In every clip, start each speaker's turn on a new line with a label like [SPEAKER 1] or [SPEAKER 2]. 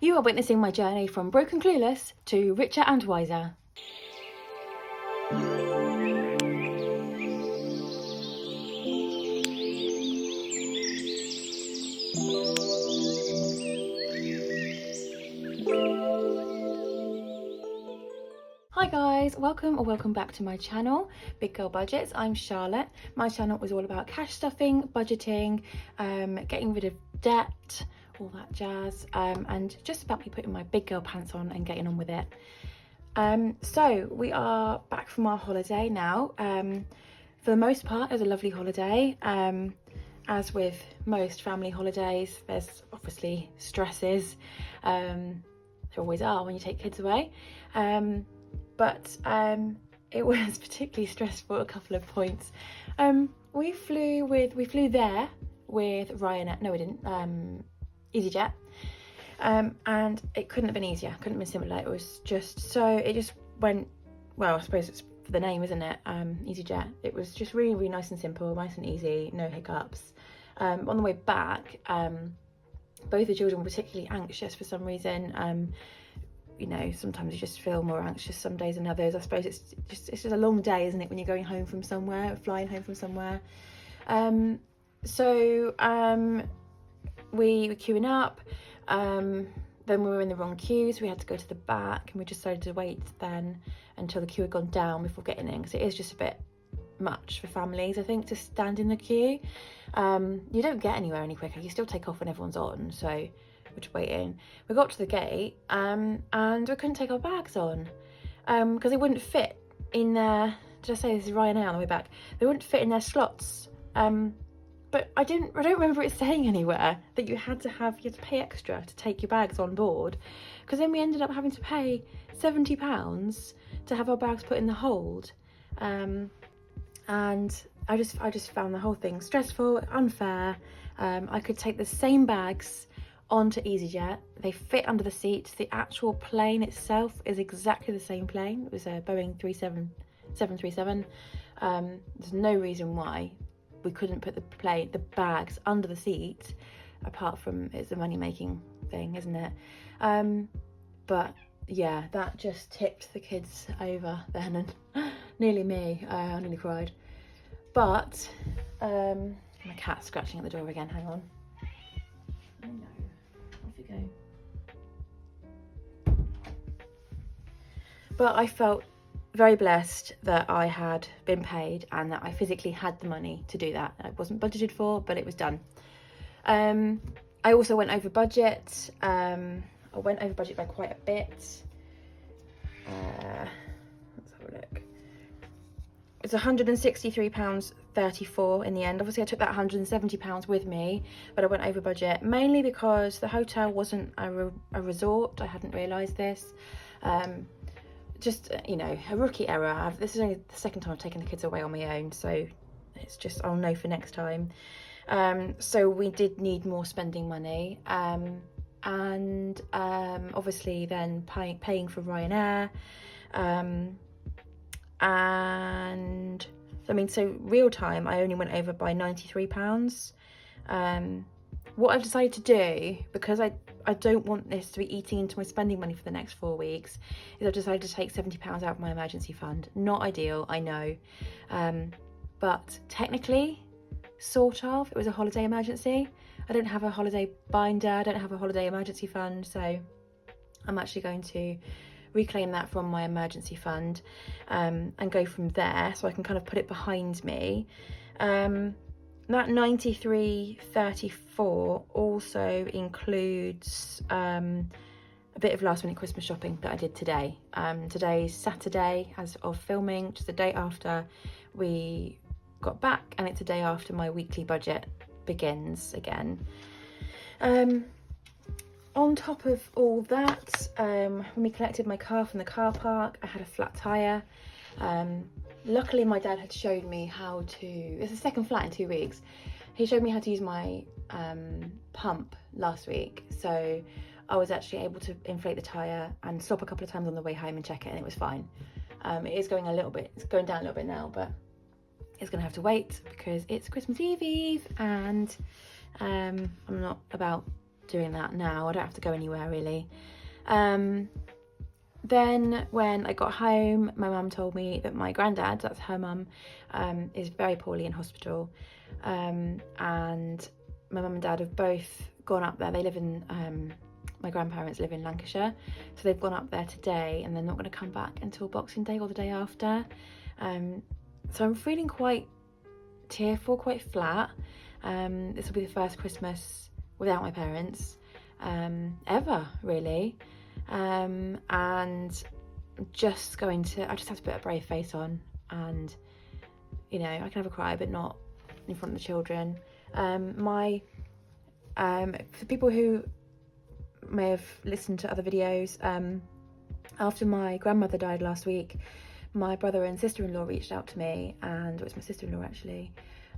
[SPEAKER 1] You are witnessing my journey from broken clueless to richer and wiser. Hi guys, welcome back to my channel, Big Girl Budgets. I'm Charlotte. My channel is all about cash stuffing, budgeting, getting rid of debt, all that jazz, and just about me putting my big girl pants on and getting on with it. So we are back from our holiday now. For the most part, it was a lovely holiday. As with most family holidays, there's obviously stresses. There always are when you take kids away. But it was particularly stressful at a couple of points. We flew there with Ryanair. No, we didn't. EasyJet. And it couldn't have been easier. Couldn't have been simpler. It was just so. It just went well. I suppose it's for the name, isn't it? EasyJet. It was just really, really nice and simple, nice and easy. No hiccups. On the way back, both the children were particularly anxious for some reason. You know, sometimes you just feel more anxious some days than others. I suppose it's just a long day, isn't it, when you're going home from somewhere, flying home from somewhere. So we were queuing up. Then we were in the wrong queue, so we had to go to the back, and we decided to wait then until the queue had gone down before getting in, because it is just a bit much for families, I think, to stand in the queue. You don't get anywhere any quicker. You still take off when everyone's on, so we're just waiting. We got to the gate and we couldn't take our bags on because they wouldn't fit in their, did I say this is Ryanair on the way back? They wouldn't fit in their slots. But I don't remember it saying anywhere that you had to pay extra to take your bags on board, because then we ended up having to pay £70 to have our bags put in the hold. And I just found the whole thing stressful, unfair. I could take the same bags onto EasyJet. They fit under the seats. The actual plane itself is exactly the same plane. It was a Boeing 737. There's no reason why we couldn't put the bags under the seat, apart from it's a money-making thing, isn't it? But yeah, that just tipped the kids over then, and nearly me. I nearly cried. But my cat's scratching at the door again. Hang on. I know. Off you go. But I felt very blessed that I had been paid and that I physically had the money to do that. It wasn't budgeted for, but it was done. I also went over budget. I went over budget by quite a bit. Let's have a look. It's £163.34 in the end. Obviously I took that £170 with me, but I went over budget mainly because the hotel wasn't a resort. I hadn't realised this. Just, you know, a rookie error. This is only the second time I've taken the kids away on my own, so it's just, I'll know for next time. So we did need more spending money, and obviously then paying for Ryanair, and I mean, so real time I only went over by £93. What I've decided to do, because I don't want this to be eating into my spending money for the next 4 weeks, is I've decided to take £70 out of my emergency fund. Not ideal, I know, but technically, sort of, it was a holiday emergency. I don't have a holiday binder, I don't have a holiday emergency fund, so I'm actually going to reclaim that from my emergency fund, and go from there, so I can kind of put it behind me. That £93.34 also includes a bit of last minute Christmas shopping that I did today. Today's Saturday as of filming, which is the day after we got back, and it's a day after my weekly budget begins again. On top of all that, when we collected my car from the car park, I had a flat tyre. Luckily my dad had showed me how to, it's the second flat in 2 weeks, he showed me how to use my pump last week, so I was actually able to inflate the tyre and stop a couple of times on the way home and check it, and it was fine. It is going a little bit, it's going down a little bit now, but it's gonna have to wait because it's Christmas Eve and I'm not about doing that now. I don't have to go anywhere really. Then when I got home, my mum told me that my granddad, that's her mum, is very poorly in hospital. And my mum and dad have both gone up there. They live in, my grandparents live in Lancashire. So they've gone up there today and they're not going to come back until Boxing Day or the day after. So I'm feeling quite tearful, quite flat. This will be the first Christmas without my parents ever, really. And I'm just going to, I just have to put a brave face on, and you know, I can have a cry, but not in front of the children. For people who may have listened to other videos, after my grandmother died last week, my brother and sister-in-law reached out to me, and it was my sister-in-law actually,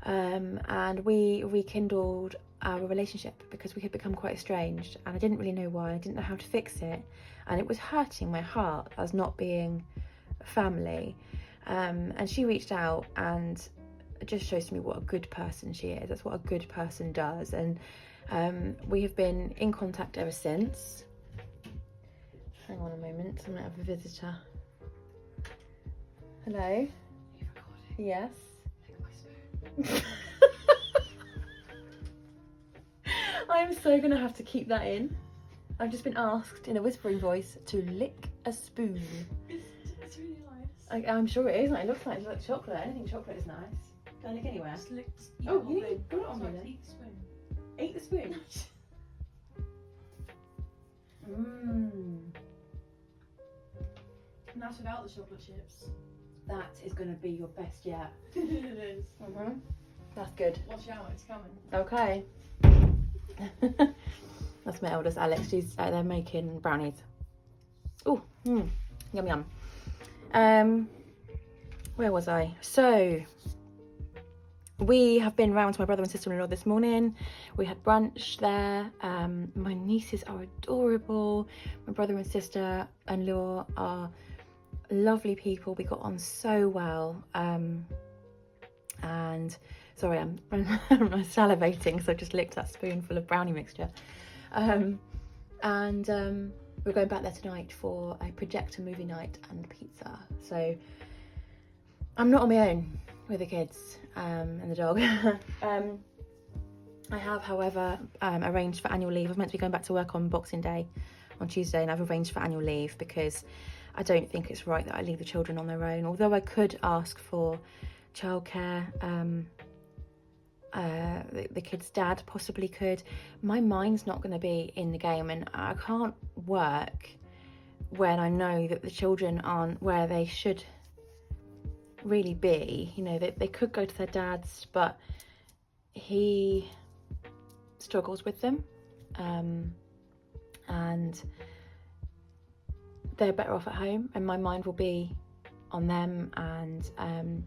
[SPEAKER 1] and we rekindled our relationship because we had become quite estranged, and I didn't really know why. I didn't know how to fix it, and it was hurting my heart as not being family. And she reached out, and it just shows to me what a good person she is. That's what a good person does, and we have been in contact ever since. Hang on a moment, I'm gonna have a visitor. Hello?
[SPEAKER 2] You recording?
[SPEAKER 1] Yes.
[SPEAKER 2] Lick my spoon.
[SPEAKER 1] I'm so gonna have to keep that in. I've just been asked in a whispering voice to lick a spoon.
[SPEAKER 2] It's really nice.
[SPEAKER 1] I'm sure it is. It looks like chocolate. Anything chocolate is nice. Can I lick anywhere?
[SPEAKER 2] Just lick.
[SPEAKER 1] Oh, you need to put it on me then.
[SPEAKER 2] Eat the spoon.
[SPEAKER 1] Eat the spoon. Mmm.
[SPEAKER 2] And that's without the chocolate chips.
[SPEAKER 1] That is gonna be your best yet.
[SPEAKER 2] It is.
[SPEAKER 1] That's good.
[SPEAKER 2] Watch out, it's coming.
[SPEAKER 1] Okay. That's my eldest Alex. She's they're making brownies. Oh, yum yum. Where was I? So we have been round to my brother and sister-in-law this morning. We had brunch there. My nieces are adorable. My brother and sister-in-law are lovely people. We got on so well. And sorry, I'm salivating because I just licked that spoonful of brownie mixture. We're going back there tonight for a projector movie night and pizza. So I'm not on my own with the kids and the dog. I have, however, arranged for annual leave. I was meant to be going back to work on Boxing Day on Tuesday, and I've arranged for annual leave because I don't think it's right that I leave the children on their own. Although I could ask for childcare, the kid's dad possibly could. My mind's not going to be in the game, and I can't work when I know that the children aren't where they should really be. You know, they could go to their dad's, but he struggles with them, and they're better off at home, and my mind will be on them, and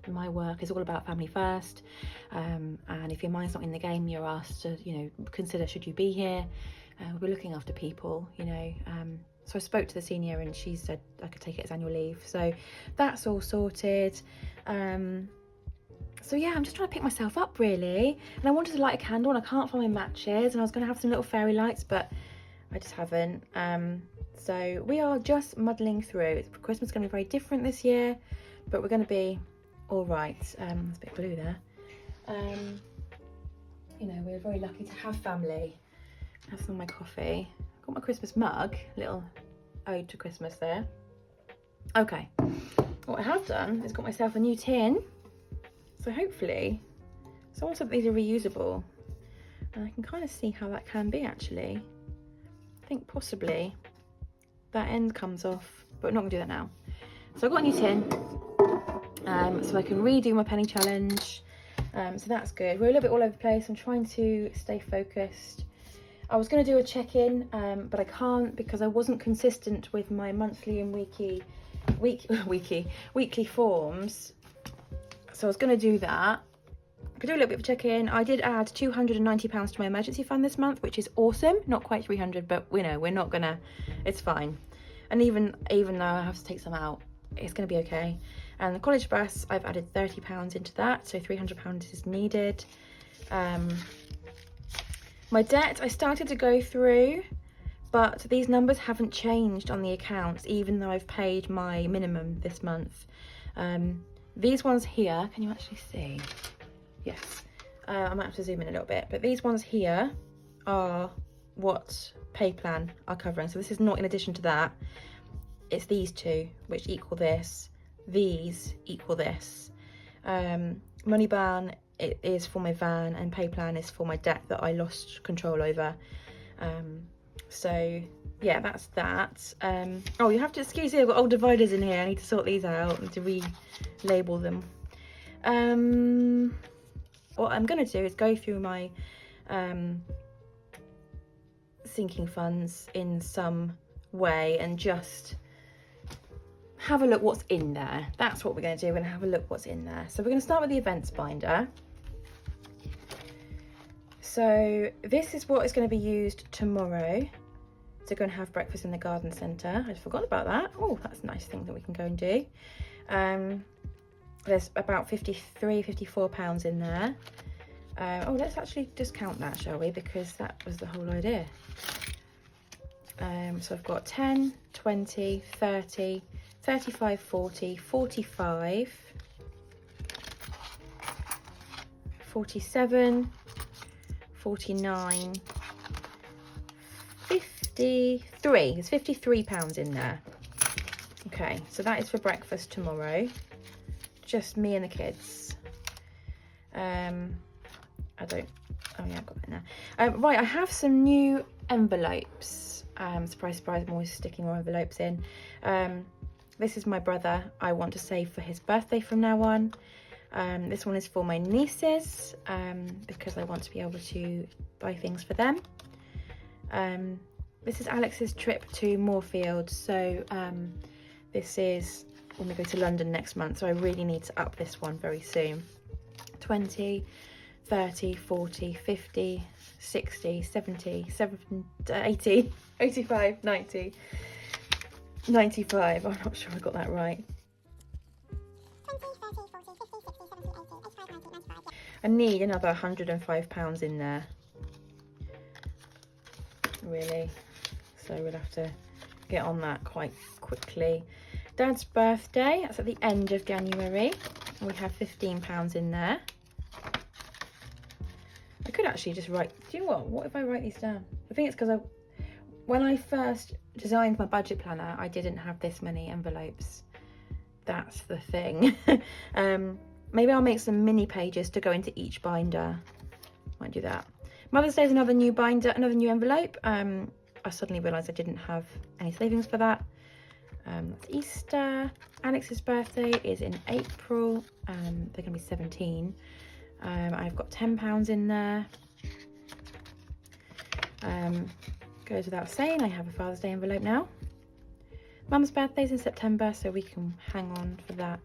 [SPEAKER 1] my work is all about family first, and if your mind's not in the game, you're asked to, you know, consider, should you be here? We're looking after people, you know. So I spoke to the senior, and she said I could take it as annual leave, so that's all sorted. So yeah, I'm just trying to pick myself up really, and I wanted to light a candle and I can't find my matches, and I was going to have some little fairy lights, but I just haven't. So we are just muddling through. Christmas is going to be very different this year, but we're going to be all right. There's a bit of blue there. You know, we're very lucky to have family. Have some of my coffee. I've got my Christmas mug, little ode to Christmas there. Okay, what I have done is got myself a new tin. So hopefully, so also these are reusable, and I can kind of see how that can be actually. I think possibly that end comes off, but we're not gonna do that now. So I've got a new tin, so I can redo my penny challenge. So that's good. We're a little bit all over the place. I'm trying to stay focused. I was going to do a check-in, but I can't because I wasn't consistent with my monthly and weekly forms. So I was going to do that. I could do a little bit of a check-in. I did add £290 to my emergency fund this month, which is awesome. Not quite 300, but you know, we're not gonna, it's fine. And even though I have to take some out, it's gonna be okay. And the college bus, I've added £30 into that, so £300 is needed. My My debt, I started to go through, but these numbers haven't changed on the accounts, even though I've paid my minimum this month. These ones here, can you actually see? Yes. I might have to zoom in a little bit, but these ones here are what pay plan are covering. So this is not in addition to that. It's these two, which equal this. These equal this. Money ban, it is for my van, and pay plan is for my debt that I lost control over. So yeah, that's that. Oh, you have to excuse me, I've got old dividers in here. I need to sort these out and to relabel them. What I'm going to do is go through my sinking funds in some way and just have a look what's in there. That's what we're going to do. We're going to have a look what's in there. So we're going to start with the events binder. So this is what is going to be used tomorrow to go and have breakfast in the garden centre. I forgot about that. Oh, that's a nice thing that we can go and do. There's about £54 in there. Oh, let's actually just count that, shall we? Because that was the whole idea. So I've got 10, 20, 30, 35, 40, 45, 47, 49, 53. There's £53 in there. Okay, so that is for breakfast tomorrow. Just me and the kids. Oh yeah, I've got that now. Right, I have some new envelopes. Surprise, surprise, I'm always sticking more envelopes in. This is my brother. I want to save for his birthday from now on. This one is for my nieces, because I want to be able to buy things for them. This is Alex's trip to Moorfield. So this is when we go to London next month. So I really need to up this one very soon. 20, 30, 40, 50, 60, 70, 80, 85, 90, 95. I'm not sure I got that right.
[SPEAKER 3] 20, 30, 40, 50, 60, 70, 80, 85, 90, 95.
[SPEAKER 1] I need another £105 in there. Really. So we'll have to get on that quite quickly. Dad's birthday, that's at the end of January. We have £15 in there. I could actually just write, do you know what if I write these down? I think it's because when I first designed my budget planner, I didn't have this many envelopes. That's the thing. Maybe I'll make some mini pages to go into each binder. Might do that. Mother's Day is another new binder, another new envelope. I suddenly realised I didn't have any savings for that. That's Easter. Alex's birthday is in April. They're going to be 17. I've got £10 in there. Goes without saying, I have a Father's Day envelope now. Mum's birthday's in September, so we can hang on for that.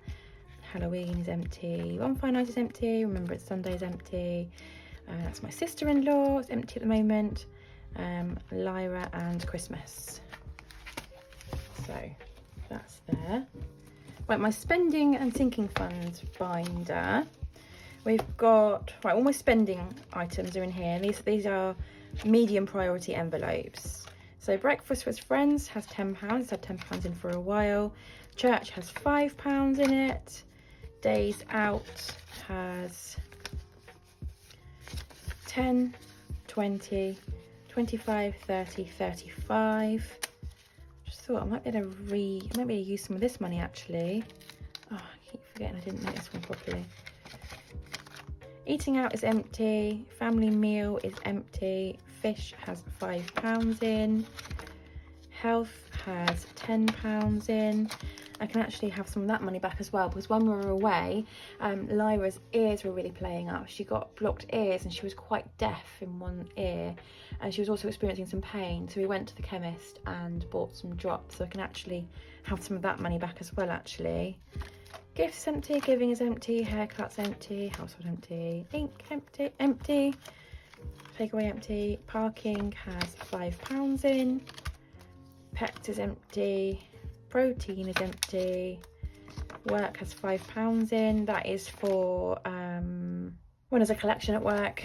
[SPEAKER 1] Halloween is empty. One Fine Night is empty. Remember It's Sunday is empty. That's my sister-in-law. It's empty at the moment. Lyra and Christmas. So that's there. Right, my spending and sinking funds binder. We've got, right, all my spending items are in here. These are medium priority envelopes. So breakfast with friends has £10. It's had £10 in for a while. Church has £5 in it. Days out has 10, 20, 25, 30, 35. Just thought I might be able to use some of this money actually. Oh, I keep forgetting I didn't make this one properly. Eating out is empty. Family meal is empty. Fish has £5 in. Health has £10 in. I can actually have some of that money back as well, because when we were away, Lyra's ears were really playing up. She got blocked ears and she was quite deaf in one ear, and she was also experiencing some pain. So we went to the chemist and bought some drops, so I can actually have some of that money back as well actually. Gifts empty, giving is empty, haircuts empty, household empty, ink empty, takeaway empty, parking has £5 in, pets is empty, protein is empty, work has £5 in. That is for when there's a collection at work.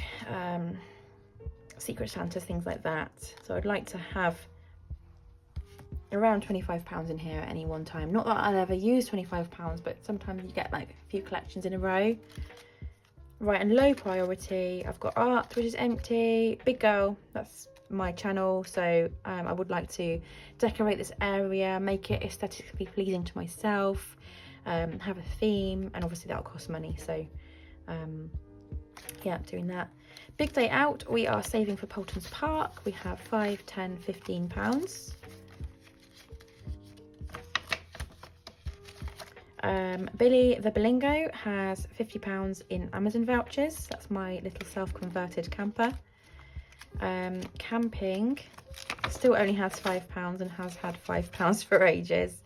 [SPEAKER 1] Secret Santas, things like that. So I'd like to have around £25 in here at any one time. Not that I'll ever use £25, but sometimes you get like a few collections in a row. Right, and low priority, I've got art, which is empty. Big girl, that's my channel, so I would like to decorate this area, make it aesthetically pleasing to myself, have a theme, and obviously that'll cost money, so yeah, doing that. Big day out, we are saving for Poulton's Park. We have £5, £10, £15. Billy the Bilingo has £50 in Amazon vouchers. That's my little self-converted camper. Camping still only has £5 and has had £5 for ages.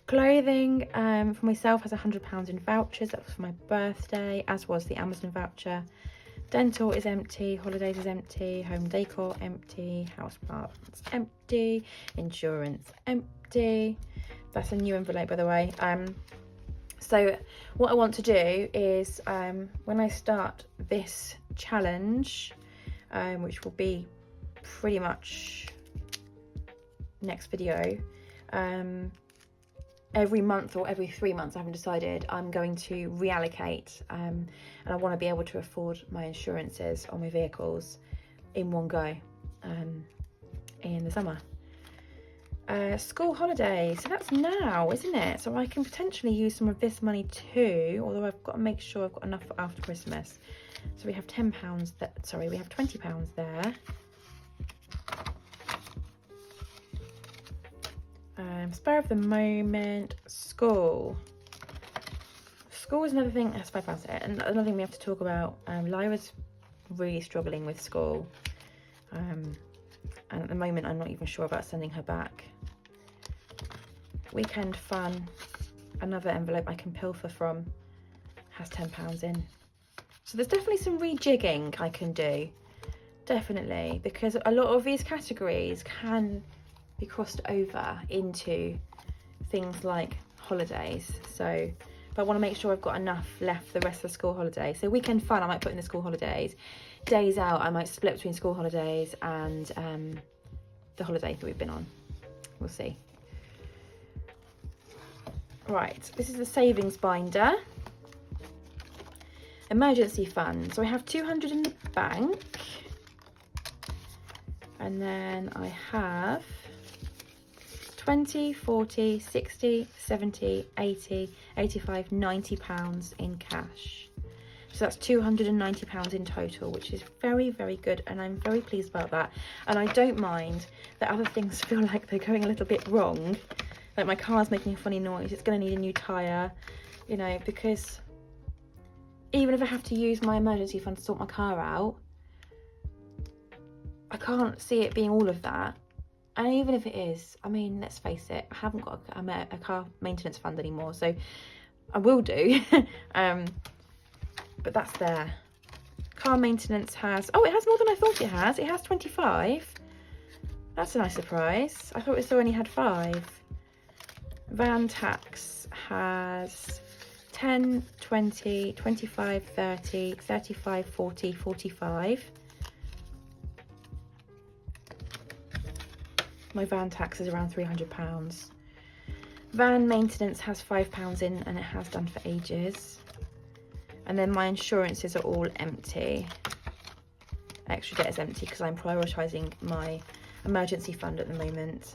[SPEAKER 1] Clothing for myself has £100 in vouchers. That was for my birthday, as was the Amazon voucher. Dental is empty, holidays is empty, home decor empty, house plants empty, insurance empty. That's a new envelope, by the way. So what I want to do is when I start this challenge, which will be pretty much next video, every month or every 3 months, I haven't decided, I'm going to reallocate, and I want to be able to afford my insurances on my vehicles in one go in the summer. School holidays, so that's now, isn't it? So I can potentially use some of this money too, although I've got to make sure I've got enough for after Christmas. So we have £10 there, sorry, we have £20 there. Spur of the moment, school. School is another thing, that's £5 there, and another thing we have to talk about. Lyra's really struggling with school. And at the moment, I'm not even sure about sending her back. Weekend fun, another envelope I can pilfer from, has £10 in. So there's definitely some rejigging I can do, definitely, because a lot of these categories can be crossed over into things like holidays. So, but I want to make sure I've got enough left for the rest of the school holidays. So weekend fun, I might put in the school holidays. Days out, I might split between school holidays and the holiday that we've been on. We'll see. Right, this is the savings binder. Emergency fund. So I have 200 in the bank. And then I have 20, 40, 60, 70, 80, 85, £90 in cash. So that's £290 in total, which is very, very good, and I'm very pleased about that. And I don't mind that other things feel like they're going a little bit wrong. Like my car's making a funny noise, it's going to need a new tyre, you know, because even if I have to use my emergency fund to sort my car out, I can't see it being all of that. And even if it is, I mean, let's face it, I haven't got a car maintenance fund anymore, so I will do. But that's there. Car maintenance has, oh, it has more than I thought it has. It has 25. That's a nice surprise. I thought it still only had 5. Van tax has 10, 20, 25, 30, 35, 40, 45. My van tax is around £300. Van maintenance has £5 in, and it has done for ages. And then my insurances are all empty. Extra debt is empty because I'm prioritising my emergency fund at the moment.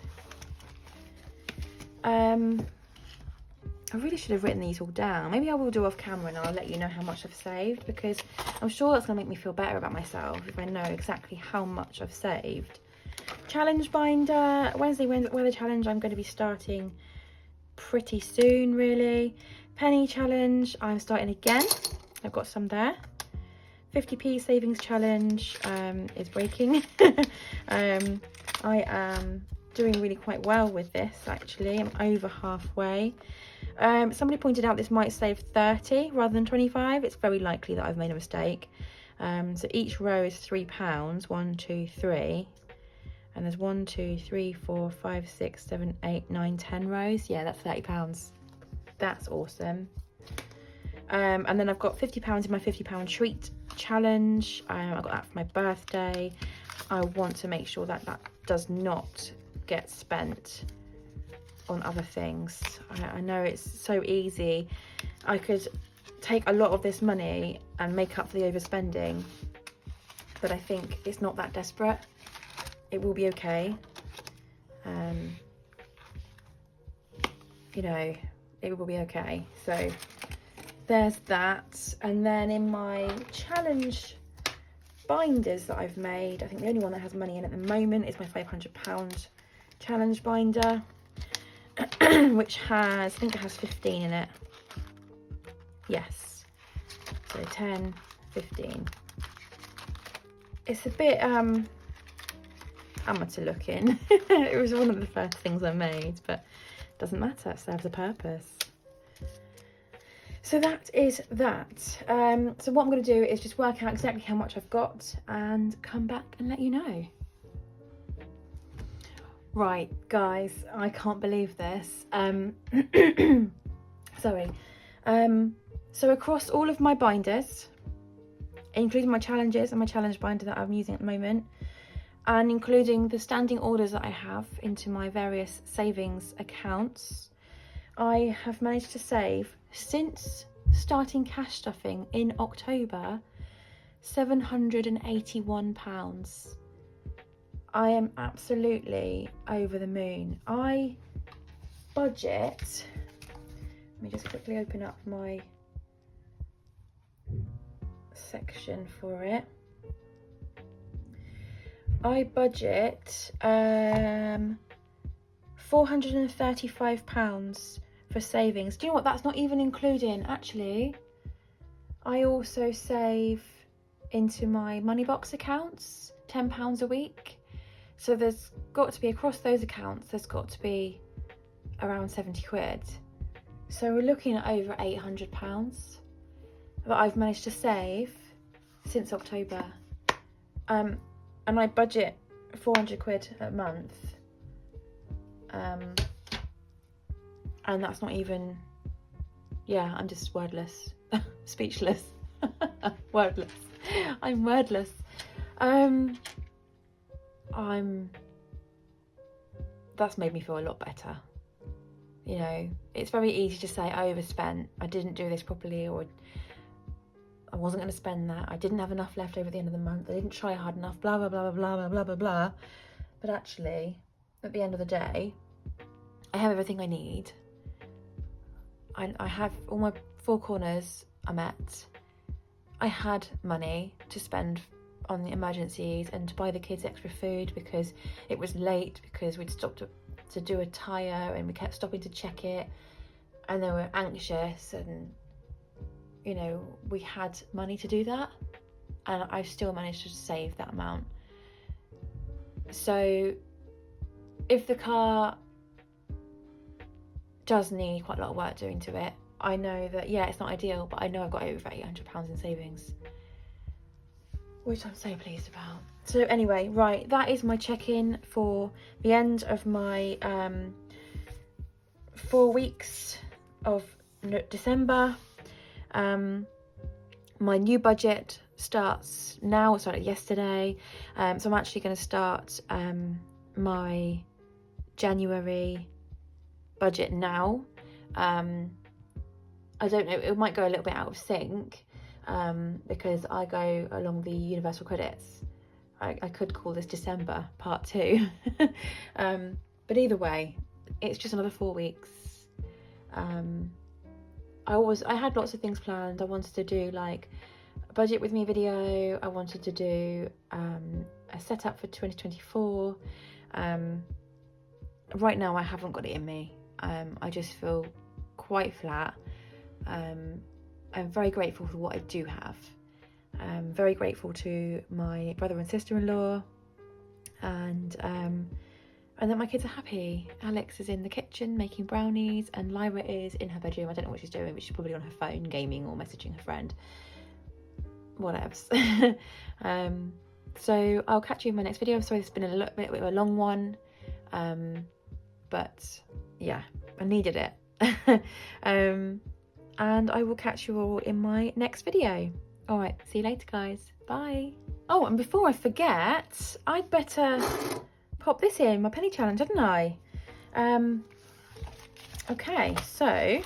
[SPEAKER 1] I really should have written these all down. Maybe I will do off camera and I'll let you know how much I've saved, because I'm sure that's going to make me feel better about myself if I know exactly how much I've saved. Challenge binder, Wednesday weather challenge, I'm going to be starting pretty soon, really. Penny challenge, I'm starting again. I've got some there. 50p savings challenge is breaking. I am doing really quite well with this, actually. I'm over halfway. Somebody pointed out this might save 30 rather than 25. It's very likely that I've made a mistake. So each row is £3. 1, 2, 3. And there's 1, 2, 3, 4, 5, 6, 7, 8, 9, 10 rows. Yeah, that's £30. That's awesome. And then I've got £50 in my £50 treat challenge. I got that for my birthday. I want to make sure that that does not get spent on other things. I know it's so easy. I could take a lot of this money and make up for the overspending, but I think it's not that desperate. It will be okay. You know, it will be okay. So there's that. And then in my challenge binders that I've made, I think the only one that has money in at the moment is my £500 challenge binder, which has, I think it has 15 in it. Yes, so 10, 15. It's a bit amateur looking. It was one of the first things I made, but it doesn't matter, it serves a purpose. So that is that. So what I'm going to do is just work out exactly how much I've got and come back and let you know. Right, guys, I can't believe this. Sorry. So across all of my binders, including my challenges and my challenge binder that I'm using at the moment, and including the standing orders that I have into my various savings accounts, I have managed to save, since starting cash stuffing in October, £781. I am absolutely over the moon. I budget, let me just quickly open up my section for it. I budget £435 for savings. Do you know what? That's not even including, actually, I also save into my money box accounts £10 a week. So there's got to be, across those accounts, there's got to be around 70 quid. So we're looking at over £800 that I've managed to save since October. And I budget 400 quid a month. And that's not even, yeah, I'm just wordless, speechless, wordless. I'm wordless. That's made me feel a lot better. You know, it's very easy to say I overspent, I didn't do this properly, or I wasn't going to spend that, I didn't have enough left over at the end of the month, I didn't try hard enough, blah, blah, blah, blah, blah, blah, blah, blah. But actually, at the end of the day, I have everything I need. I have all my four corners are met. I had money to spend on the emergencies and to buy the kids extra food because it was late, because we'd stopped to do a tyre and we kept stopping to check it, and they were anxious, and you know, we had money to do that, and I've still managed to save that amount. So if the car does need quite a lot of work doing to it, I know that, yeah, it's not ideal, but I know I've got over £800 in savings, which I'm so pleased about. So anyway, right, that is my check-in for the end of my 4 weeks of December. My new budget starts now. It started yesterday, so I'm actually going to start my January budget now. I don't know, it might go a little bit out of sync because I go along the universal credits. I could call this December part 2. But either way, it's just another 4 weeks. I had lots of things planned. I wanted to do like a budget with me video. I wanted to do a setup for 2024. Right now I haven't got it in me. I just feel quite flat. I'm very grateful for what I do have. I'm very grateful to my brother and sister-in-law, and that my kids are happy. Alex is in the kitchen making brownies, and Lyra is in her bedroom. I don't know what she's doing, but she's probably on her phone gaming or messaging her friend. Whatevs. So I'll catch you in my next video. I'm sorry, it's been a little bit of a long one, but yeah, I needed it. And I will catch you all in my next video. All right, see you later, guys. Bye. Oh, and before I forget, I'd better pop this in, my penny challenge, hadn't I? Okay, so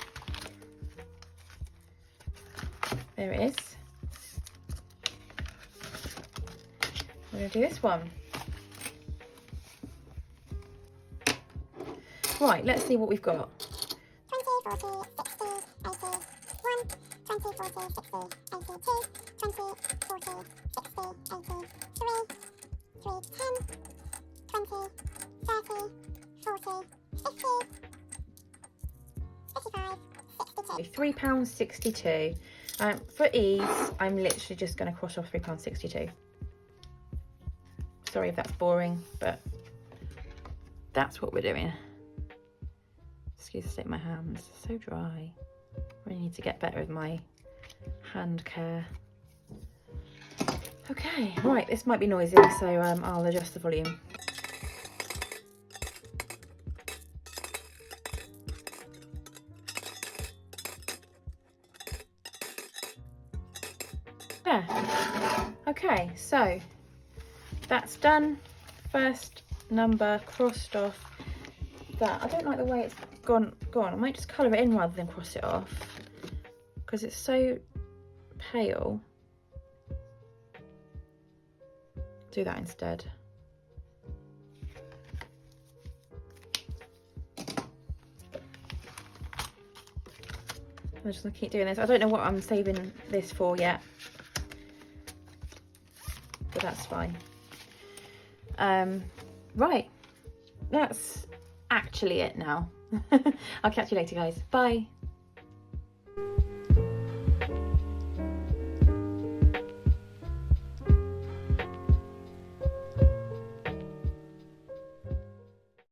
[SPEAKER 1] there it is. We're going to do this one. Right, let's see what we've got.
[SPEAKER 3] 20, 40, 60, 80, 1, 20, 40, 60, 80, 2, 20, 40, 60, 80, 3, 10, 20, 30, 40, 50, 55, 62.
[SPEAKER 1] £3.62. For ease, I'm literally just going to cross off £3.62. Sorry if that's boring, but that's what we're doing. Excuse the state of my hands, so dry. Really need to get better with my hand care. Okay, right, this might be noisy, so I'll adjust the volume. Yeah. Okay, so that's done. First number crossed off. That I don't like the way it's gone. I might just colour it in rather than cross it off because it's so pale. Do that instead. I'm just gonna keep doing this. I don't know what I'm saving this for yet, but that's fine. Right, that's actually it now. I'll catch you later, guys. Bye.